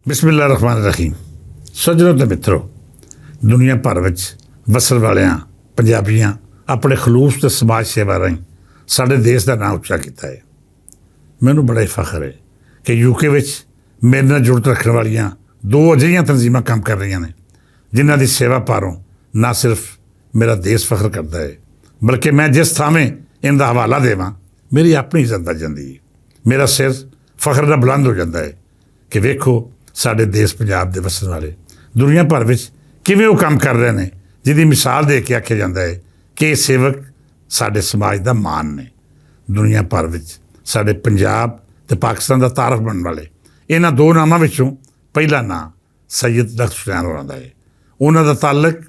ਬਿਸਮਿਲ੍ਲਾਹਿਰ ਰਹਿਮਾਨਿਰ ਰਹੀਮ। ਸੱਜਣੋ ਤੇ ਮਿੱਤਰੋ, ਦੁਨੀਆ ਭਰ ਵਿੱਚ ਵਸਣ ਵਾਲਿਆਂ ਪੰਜਾਬੀਆਂ ਆਪਣੇ ਖਲੂਸ ਤੇ ਸਮਾਜ ਸੇਵਾ ਰਾਹੀਂ ਸਾਡੇ ਦੇਸ਼ ਦਾ ਨਾਮ ਉੱਚਾ ਕੀਤਾ ਹੈ। ਮੈਨੂੰ ਬੜਾ ਹੀ ਫਖਰ ਹੈ ਕਿ ਯੂਕੇ ਵਿੱਚ ਮੇਰੇ ਨਾਲ ਜੁੜਤ ਰੱਖਣ ਵਾਲੀਆਂ ਦੋ ਅਜਿਹੀਆਂ ਤਨਜ਼ੀਮਾਂ ਕੰਮ ਕਰ ਰਹੀਆਂ ਨੇ ਜਿਨ੍ਹਾਂ ਦੀ ਸੇਵਾ ਪਾਰੋਂ ਨਾ ਸਿਰਫ ਮੇਰਾ ਦੇਸ਼ ਫਖਰ ਕਰਦਾ ਹੈ, ਬਲਕਿ ਮੈਂ ਜਿਸ ਥਾਵੇਂ ਇਹਨਾਂ ਦਾ ਹਵਾਲਾ ਦੇਵਾਂ ਮੇਰੀ ਆਪਣੀ ਇੱਜ਼ਤ ਵੱਧ ਜਾਂਦੀ ਹੈ। ਮੇਰਾ ਸਿਰ ਫਖਰ ਨਾਲ ਬੁਲੰਦ ਹੋ ਜਾਂਦਾ ਹੈ ਕਿ ਵੇਖੋ ਸਾਡੇ ਦੇਸ਼ ਪੰਜਾਬ ਦੇ ਵਸਣ ਵਾਲੇ ਦੁਨੀਆ ਭਰ ਵਿੱਚ ਕਿਵੇਂ ਉਹ ਕੰਮ ਕਰ ਰਹੇ ਨੇ, ਜਿਹਦੀ ਮਿਸਾਲ ਦੇ ਕੇ ਆਖਿਆ ਜਾਂਦਾ ਹੈ ਕਿ ਇਹ ਸੇਵਕ ਸਾਡੇ ਸਮਾਜ ਦਾ ਮਾਣ ਨੇ। ਦੁਨੀਆ ਭਰ ਵਿੱਚ ਸਾਡੇ ਪੰਜਾਬ ਅਤੇ ਪਾਕਿਸਤਾਨ ਦਾ ਤਾਰਫ ਬਣਨ ਵਾਲੇ ਇਹਨਾਂ ਦੋ ਨਾਮਾਂ ਵਿੱਚੋਂ ਪਹਿਲਾ ਨਾਂ ਸੈਯਦ ਲਖਤ ਹੁਸੈਨ ਹੋਰਾਂ ਦਾ ਹੈ। ਉਹਨਾਂ ਦਾ ਤਾਲੁਕ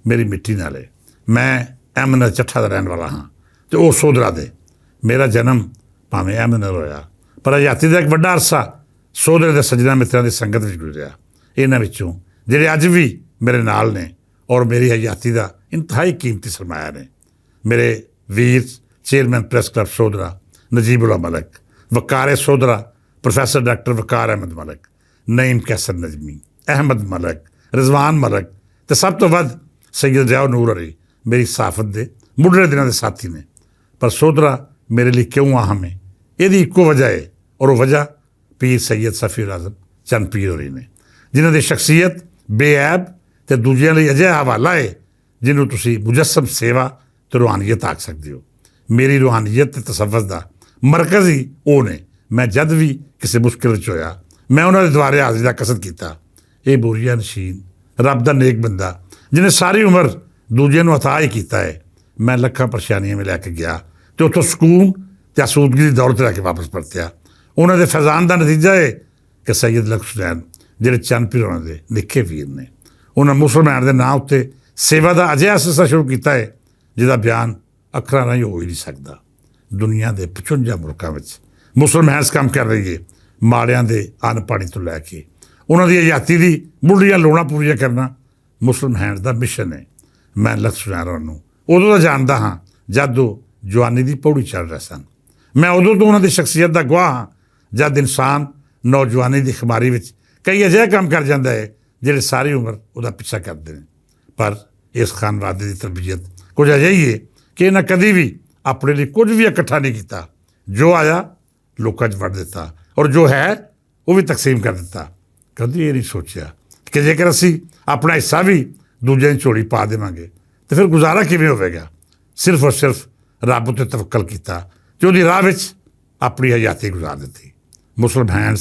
ਮੇਰੀ ਮਿੱਟੀ ਨਾਲ ਹੈ। ਮੈਂ ਅਹਿਮਦਨਗਰ ਚੱਠਾ ਦਾ ਰਹਿਣ ਵਾਲਾ ਹਾਂ ਅਤੇ ਉਹ ਸੋਧਰਾ ਦੇ। ਮੇਰਾ ਜਨਮ ਭਾਵੇਂ ਅਹਿਮਦਨਗਰ ਹੋਇਆ, ਪਰ ਆਜ਼ਾਦੀ ਦਾ ਇੱਕ ਵੱਡਾ ਅਰਸਾ ਸੋਧਰੇ ਦੇ ਸੱਜਣਾ ਮਿੱਤਰਾਂ ਦੀ ਸੰਗਤ ਵਿੱਚ ਗੁਜ਼ਰਿਆ। ਇਹਨਾਂ ਵਿੱਚੋਂ ਜਿਹੜੇ ਅੱਜ ਵੀ ਮੇਰੇ ਨਾਲ ਨੇ ਔਰ ਮੇਰੀ ਆਜ਼ਾਦੀ ਦਾ ਇੰਤਹਾਈ ਕੀਮਤੀ ਸਰਮਾਇਆ ਨੇ, ਮੇਰੇ ਵੀਰ ਚੇਅਰਮੈਨ ਪ੍ਰੈਸ ਕਲੱਬ ਸੋਧਰਾ ਨਜੀਬੁੱਲਾ ਮਲਕ, ਵਕਾਰੇ ਸੋਧਰਾ ਪ੍ਰੋਫੈਸਰ ਡਾਕਟਰ ਵਕਾਰ ਅਹਿਮਦ ਮਲਕ, ਨਈਮ ਕੈਸਰ ਨਜ਼ਮੀ, ਅਹਿਮਦ ਮਲਕ, ਰਿਜ਼ਵਾਨ ਮਲਕ ਅਤੇ ਸਭ ਤੋਂ ਵੱਧ ਸੈਯਦ ਰਿਆਉ ਨੂਰ ਅਲੀ ਮੇਰੀ ਸਾਫਤ ਦੇ ਮੁੱਢਲੇ ਦਿਨਾਂ ਦੇ ਸਾਥੀ ਨੇ। ਪਰ ਸੋਧਰਾ ਮੇਰੇ ਲਈ ਕਿਉਂ ਅਹਿਮ ਹੈ, ਇਹਦੀ ਇੱਕੋ ਵਜ੍ਹਾ ਹੈ ਔਰ ਉਹ ਵਜ੍ਹਾ ਪੀਰ ਸੈਯਦ ਸਫੀਉਲ ਆਜ਼ਮ ਚੰਦ ਪੀਰ ਹੋਰੀ ਨੇ, ਜਿਨ੍ਹਾਂ ਦੀ ਸ਼ਖਸੀਅਤ ਬੇਐਬ ਅਤੇ ਦੂਜਿਆਂ ਲਈ ਅਜਿਹਾ ਹਵਾਲਾ ਹੈ ਜਿਹਨੂੰ ਤੁਸੀਂ ਮੁਜੱਸਮ ਸੇਵਾ ਅਤੇ ਰੂਹਾਨੀਅਤ ਆਖ ਸਕਦੇ ਹੋ। ਮੇਰੀ ਰੂਹਾਨੀਅਤ ਅਤੇ ਤਸੱਵੁਫ ਦਾ ਮਰਕਜ਼ ਹੀ ਉਹ ਨੇ। ਮੈਂ ਜਦ ਵੀ ਕਿਸੇ ਮੁਸ਼ਕਿਲ ਵਿੱਚ ਹੋਇਆ ਮੈਂ ਉਹਨਾਂ ਦੇ ਦੁਆਰੇ ਹਾਜ਼ਰੀ ਦਾ ਕਸਦ ਕੀਤਾ। ਇਹ ਬੋਰੀਆ ਨਸ਼ੀਨ ਰੱਬ ਦਾ ਨੇਕ ਬੰਦਾ ਜਿਹਨੇ ਸਾਰੀ ਉਮਰ ਦੂਜਿਆਂ ਨੂੰ ਅਤਾ ਹੀ ਕੀਤਾ ਹੈ। ਮੈਂ ਲੱਖਾਂ ਪਰੇਸ਼ਾਨੀਆਂ ਵਿੱਚ ਲੈ ਕੇ ਗਿਆ ਅਤੇ ਉੱਥੋਂ ਸਕੂਨ ਅਤੇ ਆਸੂਦਗੀ ਦੀ ਦੌਲਤ ਲੈ ਕੇ ਵਾਪਸ ਪਰਤਿਆ। ਉਹਨਾਂ ਦੇ ਫੈਜ਼ਾਨ ਦਾ ਨਤੀਜਾ ਹੈ ਕਿ ਸੈਯਦ ਲਖਤ ਹੁਸੈਨ ਜਿਹੜੇ ਚੰਦ ਪੀਰ ਹੋਰਾਂ ਦੇ ਨਿੱਕੇ ਵੀਰ ਨੇ, ਉਹਨਾਂ ਮੁਸਲਮਾਨ ਦੇ ਨਾਂ ਉੱਤੇ ਸੇਵਾ ਦਾ ਅਜਿਹਾ ਸਿਲਸਿਲਾ ਸ਼ੁਰੂ ਕੀਤਾ ਹੈ ਜਿਹਦਾ ਬਿਆਨ ਅੱਖਰਾਂ ਰਾਹੀਂ ਹੋ ਹੀ ਨਹੀਂ ਸਕਦਾ। ਦੁਨੀਆ ਦੇ 55 ਮੁਲਕਾਂ ਵਿੱਚ ਮੁਸਲਮਾਨ ਕੰਮ ਕਰ ਰਹੀ ਹੈ। ਮਾੜਿਆਂ ਦੇ ਅੰਨ ਪਾਣੀ ਤੋਂ ਲੈ ਕੇ ਉਹਨਾਂ ਦੀ ਆਜ਼ਾਦੀ ਦੀ ਮੁੱਢਲੀਆਂ ਲੋੜਾਂ ਪੂਰੀਆਂ ਕਰਨਾ ਮੁਸਲਮਾਨ ਦਾ ਮਿਸ਼ਨ ਹੈ। ਮੈਂ ਲਖਤ ਹੁਸੈਨ ਹੋਰਾਂ ਨੂੰ ਉਦੋਂ ਦਾ ਜਾਣਦਾ ਹਾਂ ਜਦ ਉਹ ਜਵਾਨੀ ਦੀ ਪੌੜੀ ਚੜ੍ਹ ਰਹੇ ਸਨ। ਮੈਂ ਉਦੋਂ ਤੋਂ ਉਹਨਾਂ ਦੀ ਸ਼ਖਸੀਅਤ ਦਾ ਗਵਾਹ ਹਾਂ ਜਦ ਇਨਸਾਨ ਨੌਜਵਾਨੀ ਦੀ ਖੁਮਾਰੀ ਵਿੱਚ ਕਈ ਅਜਿਹੇ ਕੰਮ ਕਰ ਜਾਂਦਾ ਹੈ ਜਿਹੜੇ ਸਾਰੀ ਉਮਰ ਉਹਦਾ ਪਿੱਛਾ ਕਰਦੇ ਨੇ। ਪਰ ਇਸ ਖਾਨਵਾਦੇ ਦੀ ਤਰਬੀਅਤ ਕੁਝ ਅਜਿਹੀ ਹੈ ਕਿ ਇਹਨਾਂ ਕਦੀ ਵੀ ਆਪਣੇ ਲਈ ਕੁਝ ਵੀ ਇਕੱਠਾ ਨਹੀਂ ਕੀਤਾ। ਜੋ ਆਇਆ ਲੋਕਾਂ 'ਚ ਵੰਡ ਦਿੱਤਾ ਔਰ ਜੋ ਹੈ ਉਹ ਵੀ ਤਕਸੀਮ ਕਰ ਦਿੱਤਾ। ਕਦੀ ਇਹ ਨਹੀਂ ਸੋਚਿਆ ਕਿ ਜੇਕਰ ਅਸੀਂ ਆਪਣਾ ਹਿੱਸਾ ਵੀ ਦੂਜਿਆਂ ਦੀ ਝੋਲੀ ਪਾ ਦੇਵਾਂਗੇ ਤਾਂ ਫਿਰ ਗੁਜ਼ਾਰਾ ਕਿਵੇਂ ਹੋਵੇਗਾ। ਸਿਰਫ ਔਰ ਸਿਰਫ ਰੱਬ ਉੱਤੇ ਤਵੱਕਲ ਕੀਤਾ ਅਤੇ ਉਹਦੀ ਰਾਹ ਵਿੱਚ ਆਪਣੀ ਹਯਾਤੀ ਗੁਜ਼ਾਰ ਦਿੱਤੀ। ਮੁਸਲਮਾਨ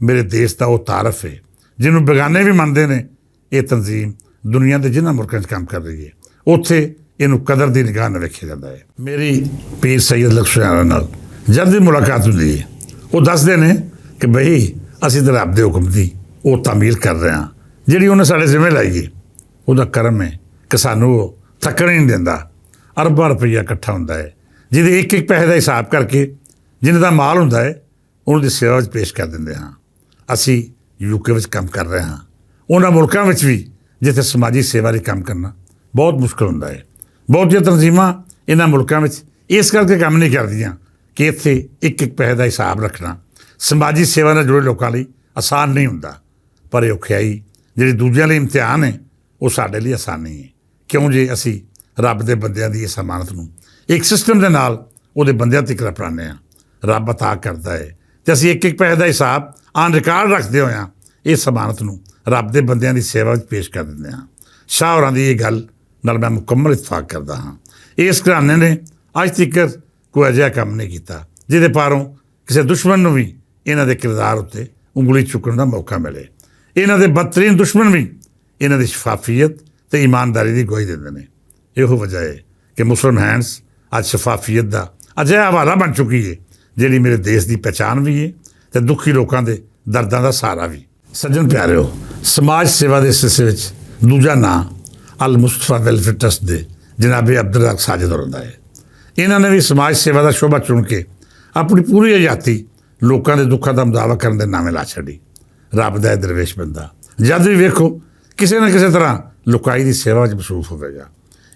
ਮੇਰੇ ਦੇਸ਼ ਦਾ ਉਹ ਤਾਰਫ ਹੈ ਜਿਹਨੂੰ ਬੇਗਾਨੇ ਵੀ ਮੰਨਦੇ ਨੇ। ਇਹ ਤਨਜ਼ੀਮ ਦੁਨੀਆ ਦੇ ਜਿਨ੍ਹਾਂ ਮੁਲਕਾਂ 'ਚ ਕੰਮ ਕਰ ਰਹੀ ਹੈ ਉੱਥੇ ਇਹਨੂੰ ਕਦਰ ਦੀ ਨਿਗਾਹ ਨਾਲ ਵੇਖਿਆ ਜਾਂਦਾ ਹੈ। ਮੇਰੀ ਪੀਰ ਸੈਯਦ ਲਖਤ ਹੁਸੈਨ ਨਾਲ ਜਦ ਵੀ ਮੁਲਾਕਾਤ ਹੁੰਦੀ ਹੈ ਉਹ ਦੱਸਦੇ ਨੇ ਕਿ ਬਈ ਅਸੀਂ ਤਾਂ ਰੱਬ ਦੇ ਹੁਕਮ ਦੀ ਉਹ ਤਾਮੀਲ ਕਰ ਰਹੇ ਹਾਂ ਜਿਹੜੀ ਉਹਨੇ ਸਾਡੇ ਜ਼ਿੰਮੇ ਲਾਈ ਹੈ। ਉਹਦਾ ਕਰਮ ਹੈ ਕਿ ਸਾਨੂੰ ਉਹ ਥੱਕਣ ਹੀ ਨਹੀਂ ਦਿੰਦਾ। ਅਰਬਾਂ ਰੁਪਈਆ ਇਕੱਠਾ ਹੁੰਦਾ ਹੈ ਜਿਹਦੇ ਇੱਕ ਇੱਕ ਪੈਸੇ ਦਾ ਹਿਸਾਬ ਕਰਕੇ ਜਿਹਨਾਂ ਦਾ ਮਾਲ ਹੁੰਦਾ ਹੈ ਉਹਨਾਂ ਦੀ ਸੇਵਾ ਵਿੱਚ ਪੇਸ਼ ਕਰ ਦਿੰਦੇ ਹਾਂ। ਅਸੀਂ ਯੂਕੇ ਵਿੱਚ ਕੰਮ ਕਰ ਰਹੇ ਹਾਂ, ਉਹਨਾਂ ਮੁਲਕਾਂ ਵਿੱਚ ਵੀ ਜਿੱਥੇ ਸਮਾਜੀ ਸੇਵਾ ਲਈ ਕੰਮ ਕਰਨਾ ਬਹੁਤ ਮੁਸ਼ਕਿਲ ਹੁੰਦਾ ਹੈ। ਬਹੁਤੀਆਂ ਤਨਜ਼ੀਮਾਂ ਇਹਨਾਂ ਮੁਲਕਾਂ ਵਿੱਚ ਇਸ ਕਰਕੇ ਕੰਮ ਨਹੀਂ ਕਰਦੀਆਂ ਕਿ ਇੱਥੇ ਇੱਕ ਇੱਕ ਪੈਸੇ ਦਾ ਹਿਸਾਬ ਰੱਖਣਾ ਸਮਾਜੀ ਸੇਵਾ ਨਾਲ ਜੁੜੇ ਲੋਕਾਂ ਲਈ ਆਸਾਨ ਨਹੀਂ ਹੁੰਦਾ। ਪਰ ਇਹ ਔਖਿਆਈ ਜਿਹੜੀ ਦੂਜਿਆਂ ਲਈ ਇਮਤਿਹਾਨ ਹੈ ਉਹ ਸਾਡੇ ਲਈ ਆਸਾਨੀ ਹੈ। ਕਿਉਂ ਜੇ ਅਸੀਂ ਰੱਬ ਦੇ ਬੰਦਿਆਂ ਦੀ ਇਸ ਅਮਾਨਤ ਨੂੰ ਇੱਕ ਸਿਸਟਮ ਦੇ ਨਾਲ ਉਹਦੇ ਬੰਦਿਆਂ ਤੱਕ ਅਪਣਾਉਂਦੇ ਹਾਂ। ਰੱਬ ਅਤਾ ਕਰਦਾ ਹੈ ਅਤੇ ਅਸੀਂ ਇੱਕ ਇੱਕ ਪੈਸੇ ਦਾ ਹਿਸਾਬ ਆਨ ਰਿਕਾਰਡ ਰੱਖਦੇ ਹੋਇਆਂ ਇਸ ਅਮਾਨਤ ਨੂੰ ਰੱਬ ਦੇ ਬੰਦਿਆਂ ਦੀ ਸੇਵਾ ਵਿੱਚ ਪੇਸ਼ ਕਰ ਦਿੰਦੇ ਹਾਂ। ਸ਼ਾਹ ਹੋਰਾਂ ਦੀ ਇਹ ਗੱਲ ਨਾਲ ਮੈਂ ਮੁਕੰਮਲ ਇਤਫਾਕ ਕਰਦਾ ਹਾਂ। ਇਸ ਘਰਾਣੇ ਨੇ ਅੱਜ ਤੱਕ ਕੋਈ ਅਜਿਹਾ ਕੰਮ ਨਹੀਂ ਕੀਤਾ ਜਿਹਦੇ ਪਾਰੋਂ ਕਿਸੇ ਦੁਸ਼ਮਣ ਨੂੰ ਵੀ ਇਹਨਾਂ ਦੇ ਕਿਰਦਾਰ ਉੱਤੇ ਉਂਗਲੀ ਚੁੱਕਣ ਦਾ ਮੌਕਾ ਮਿਲੇ। ਇਹਨਾਂ ਦੇ ਬਦਤਰੀਨ ਦੁਸ਼ਮਣ ਵੀ ਇਹਨਾਂ ਦੀ ਸ਼ਫਾਫੀਅਤ ਅਤੇ ਇਮਾਨਦਾਰੀ ਦੀ ਗਵਾਹੀ ਦਿੰਦੇ ਨੇ। ਇਹੋ ਵਜ੍ਹਾ ਹੈ ਕਿ ਮੁਸਲਮਾਨ ਅੱਜ ਸ਼ਫਾਫੀਅਤ ਦਾ ਅਜਿਹਾ ਹਵਾਲਾ ਬਣ ਚੁੱਕੀ ਹੈ ਜਿਹੜੀ ਮੇਰੇ ਦੇਸ਼ ਦੀ ਪਹਿਚਾਣ ਵੀ ਹੈ ਅਤੇ ਦੁਖੀ ਲੋਕਾਂ ਦੇ ਦਰਦਾਂ ਦਾ ਸਹਾਰਾ ਵੀ। ਸੱਜਣ ਪਿਆਰਿਓ, ਸਮਾਜ ਸੇਵਾ ਦੇ ਸਿਲਸਿਲੇ ਵਿੱਚ ਦੂਜਾ ਨਾਂ ਅਲ ਮੁਸਤਫਾ ਵੈਲਫੇਅਰ ਟਰੱਸਟ ਦੇ ਜਨਾਬ ਅਬਦੁਲ ਰਜ਼ਾਕ ਸਾਜਿਦ ਹੋਰਾਂ ਦਾ ਹੈ। ਇਹਨਾਂ ਨੇ ਵੀ ਸਮਾਜ ਸੇਵਾ ਦਾ ਸ਼ੋਭਾ ਚੁਣ ਕੇ ਆਪਣੀ ਪੂਰੀ ਆਜ਼ਾਦੀ ਲੋਕਾਂ ਦੇ ਦੁੱਖਾਂ ਦਾ ਮੁਦਾਵਾ ਕਰਨ ਦੇ ਨਾਵੇਂ ਲਾ ਛੱਡੀ। ਰੱਬ ਦਾ ਇਹ ਦਰਵੇਸ਼ ਬੰਦਾ ਜਦ ਵੀ ਵੇਖੋ ਕਿਸੇ ਨਾ ਕਿਸੇ ਤਰ੍ਹਾਂ ਲੁਕਾਈ ਦੀ ਸੇਵਾ ਵਿੱਚ ਮਸਰੂਫ ਹੋਵੇਗਾ।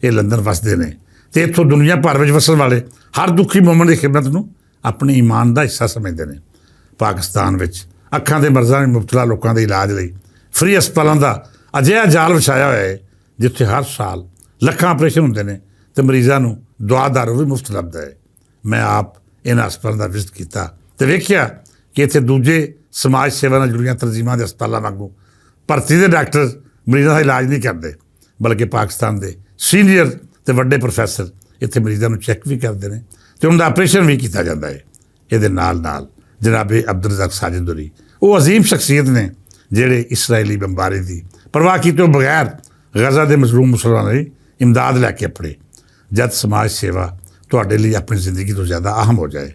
ਇਹ ਲੰਦਨ ਵਸਦੇ ਨੇ ਅਤੇ ਇੱਥੋਂ ਦੁਨੀਆ ਭਰ ਵਿੱਚ ਵਸਣ ਵਾਲੇ ਹਰ ਦੁਖੀ ਮੂਮਨ ਦੀ ਖਿਦਮਤ ਨੂੰ ਆਪਣੀ ਈਮਾਨ ਦਾ ਹਿੱਸਾ ਸਮਝਦੇ ਨੇ। ਪਾਕਿਸਤਾਨ ਵਿੱਚ ਅੱਖਾਂ ਦੇ ਮਰਜ਼ਾਂ ਵਿੱਚ ਮੁਬਤਲਾ ਲੋਕਾਂ ਦੇ ਇਲਾਜ ਲਈ ਫ੍ਰੀ ਹਸਪਤਾਲਾਂ ਦਾ ਅਜਿਹਾ ਜਾਲ ਵਿਛਾਇਆ ਹੋਇਆ ਹੈ ਜਿੱਥੇ ਹਰ ਸਾਲ ਲੱਖਾਂ ਆਪਰੇਸ਼ਨ ਹੁੰਦੇ ਨੇ ਅਤੇ ਮਰੀਜ਼ਾਂ ਨੂੰ ਦਵਾ ਦਾਰੂ ਵੀ ਮੁਫਤ ਲੱਭਦਾ ਹੈ। ਮੈਂ ਆਪ ਇਹਨਾਂ ਹਸਪਤਾਲਾਂ ਦਾ ਵਿਜ਼ਿਟ ਕੀਤਾ ਅਤੇ ਵੇਖਿਆ ਕਿ ਇੱਥੇ ਦੂਜੇ ਸਮਾਜ ਸੇਵਾ ਨਾਲ ਜੁੜੀਆਂ ਤਨਜ਼ੀਮਾਂ ਦੇ ਹਸਪਤਾਲਾਂ ਵਾਂਗੂ ਭਰਤੀ ਦੇ ਡਾਕਟਰ ਮਰੀਜ਼ਾਂ ਦਾ ਇਲਾਜ ਨਹੀਂ ਕਰਦੇ, ਬਲਕਿ ਪਾਕਿਸਤਾਨ ਦੇ ਸੀਨੀਅਰ ਅਤੇ ਵੱਡੇ ਪ੍ਰੋਫੈਸਰ ਇੱਥੇ ਮਰੀਜ਼ਾਂ ਨੂੰ ਚੈੱਕ ਵੀ ਕਰਦੇ ਨੇ ਅਤੇ ਉਹਨਾਂ ਦਾ ਆਪਰੇਸ਼ਨ ਵੀ ਕੀਤਾ ਜਾਂਦਾ ਹੈ। ਇਹਦੇ ਨਾਲ ਨਾਲ ਜਨਾਬ ਅਬਦੁਲ ਰਜ਼ਾਕ ਸਾਜਿਦ ਉਹ ਅਜ਼ੀਮ ਸ਼ਖਸੀਅਤ ਨੇ ਜਿਹੜੇ ਇਸਰਾਈਲੀ ਬੰਬਾਰੀ ਦੀ ਪਰਵਾਹ ਕੀਤੇ ਬਗੈਰ ਗਜ਼ਾ ਦੇ ਮਜ਼ਲੂਮ ਮੁਸਲਮਾਨਾਂ ਲਈ ਇਮਦਾਦ ਲੈ ਕੇ ਆਪਣੇ ਜਦ ਸਮਾਜ ਸੇਵਾ ਤੁਹਾਡੇ ਲਈ ਆਪਣੀ ਜ਼ਿੰਦਗੀ ਤੋਂ ਜ਼ਿਆਦਾ ਅਹਿਮ ਹੋ ਜਾਏ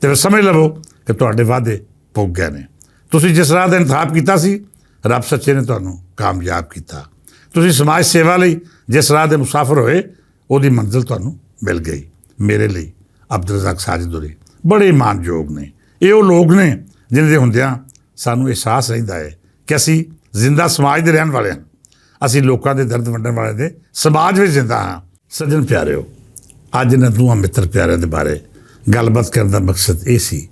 ਤਾਂ ਫਿਰ ਸਮਝ ਲਵੋ ਕਿ ਤੁਹਾਡੇ ਵਾਅਦੇ ਪੁੱਗ ਗਏ ਨੇ। ਤੁਸੀਂ ਜਿਸ ਰਾਹ ਦਾ ਇੰਤਖਾਬ ਕੀਤਾ ਸੀ, ਰੱਬ ਸੱਚੇ ਨੇ ਤੁਹਾਨੂੰ ਕਾਮਯਾਬ ਕੀਤਾ। ਤੁਸੀਂ ਸਮਾਜ ਸੇਵਾ ਲਈ ਜਿਸ ਰਾਹ ਦੇ ਮੁਸਾਫਰ ਹੋਏ, ਉਹਦੀ ਮੰਜ਼ਿਲ ਤੁਹਾਨੂੰ ਮਿਲ ਗਈ। ਮੇਰੇ ਲਈ ਅਬਦੁਲ ਰਜ਼ਾਕ ਸਾਜਿਦ ਬੜੇ ਮਾਣਯੋਗ ਨੇ। ਇਹ ਉਹ ਲੋਕ ਨੇ ਜਿਨ੍ਹਾਂ ਦੇ ਹੁੰਦਿਆਂ ਸਾਨੂੰ ਅਹਿਸਾਸ ਰਹਿੰਦਾ ਹੈ ਕਿ ਅਸੀਂ ਜ਼ਿੰਦਾ ਸਮਾਜ ਦੇ ਰਹਿਣ ਵਾਲੇ ਹਾਂ, ਅਸੀਂ ਲੋਕਾਂ ਦੇ ਦਰਦ ਵੰਡਣ ਵਾਲੇ ਦੇ ਸਮਾਜ ਵਿੱਚ ਜ਼ਿੰਦਾ ਹਾਂ। ਸੱਜਣ ਪਿਆਰਿਓ, ਅੱਜ ਇਹਨਾਂ ਦੋਵਾਂ ਮਿੱਤਰ ਪਿਆਰਿਆਂ ਦੇ ਬਾਰੇ ਗੱਲਬਾਤ ਕਰਨ ਦਾ ਮਕਸਦ ਇਹ ਸੀ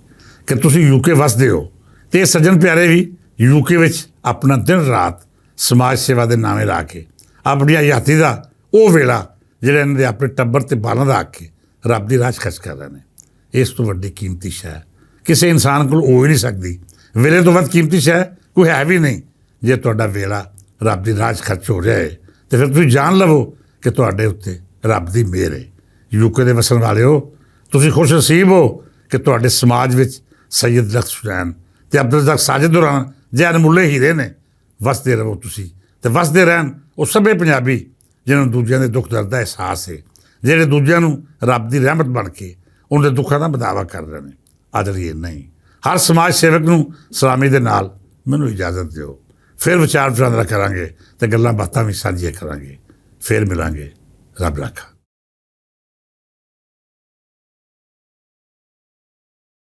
ਕਿ ਤੁਸੀਂ ਯੂਕੇ ਵਸਦੇ ਹੋ ਅਤੇ ਇਹ ਸੱਜਣ ਪਿਆਰੇ ਵੀ ਯੂਕੇ ਵਿੱਚ ਆਪਣਾ ਦਿਨ ਰਾਤ ਸਮਾਜ ਸੇਵਾ ਦੇ ਨਾਵੇਂ ਲਾ ਕੇ ਆਪਣੀ ਆਜ਼ਾਦੀ ਦਾ ਉਹ ਵੇਲਾ ਜਿਹੜਾ ਇਹਨਾਂ ਦੇ ਆਪਣੇ ਟੱਬਰ ਅਤੇ ਬਾਲਾਂ ਦਾ ਆ ਕੇ ਰੱਬ ਦੀ ਰਾਹ 'ਚ ਖਰਚ ਕਰ ਰਹੇ ਨੇ। ਇਸ ਤੋਂ ਵੱਡੀ ਕੀਮਤੀ ਸ਼ੈ ਕਿਸੇ ਇਨਸਾਨ ਕੋਲ ਹੋ ਹੀ ਨਹੀਂ ਸਕਦੀ। ਵੇਲੇ ਤੋਂ ਵੱਧ ਕੀਮਤੀ ਸ਼ੈ ਕੋਈ ਹੈ ਵੀ ਨਹੀਂ। ਜੇ ਤੁਹਾਡਾ ਵੇਲਾ ਰੱਬ ਦੀ ਰਾਹ 'ਚ ਖਰਚ ਹੋ ਰਿਹਾ ਹੈ ਤਾਂ ਫਿਰ ਤੁਸੀਂ ਜਾਣ ਲਵੋ ਕਿ ਤੁਹਾਡੇ ਉੱਤੇ ਰੱਬ ਦੀ ਮਿਹਰ ਹੈ। ਯੂਕੇ ਦੇ ਵਸਣ ਵਾਲਿਓ, ਤੁਸੀਂ ਖੁਸ਼ ਨਸੀਬ ਹੋ ਕਿ ਤੁਹਾਡੇ ਸਮਾਜ ਵਿੱਚ ਸੈਯਦ ਲਖਤ ਹੁਸੈਨ ਅਤੇ ਅਬਦੁਲ ਰਜ਼ਾਕ ਸਾਜਿਦ ਜਿਹੇ ਅਨਮੁੱਲੇ ਹੀਰੇ ਨੇ। ਵਸਦੇ ਰਹੋ ਤੁਸੀਂ ਅਤੇ ਵਸਦੇ ਰਹਿਣ ਉਹ ਸਭੇ ਪੰਜਾਬੀ ਜਿਹਨਾਂ ਨੂੰ ਦੂਜਿਆਂ ਦੇ ਦੁੱਖ ਦਰਦ ਦਾ ਅਹਿਸਾਸ ਹੈ, ਜਿਹੜੇ ਦੂਜਿਆਂ ਨੂੰ ਰੱਬ ਦੀ ਰਹਿਮਤ ਬਣ ਕੇ ਉਹਨਾਂ ਦੇ ਦੁੱਖਾਂ ਦਾ ਬਦਾਵਾ ਕਰ ਰਹੇ ਨੇ। ਅੱਜ ਲਈ ਇੰਨਾ ਹੀ। ਹਰ ਸਮਾਜ ਸੇਵਕ ਨੂੰ ਸਲਾਮੀ ਦੇ ਨਾਲ ਮੈਨੂੰ ਇਜਾਜ਼ਤ ਦਿਓ। ਫਿਰ ਵਿਚਾਰ ਵਟਾਂਦਰਾ ਕਰਾਂਗੇ ਅਤੇ ਗੱਲਾਂ ਬਾਤਾਂ ਵੀ ਸਾਂਝੀਆਂ ਕਰਾਂਗੇ। ਫਿਰ ਮਿਲਾਂਗੇ। ਰੱਬ ਰਾਖਾ।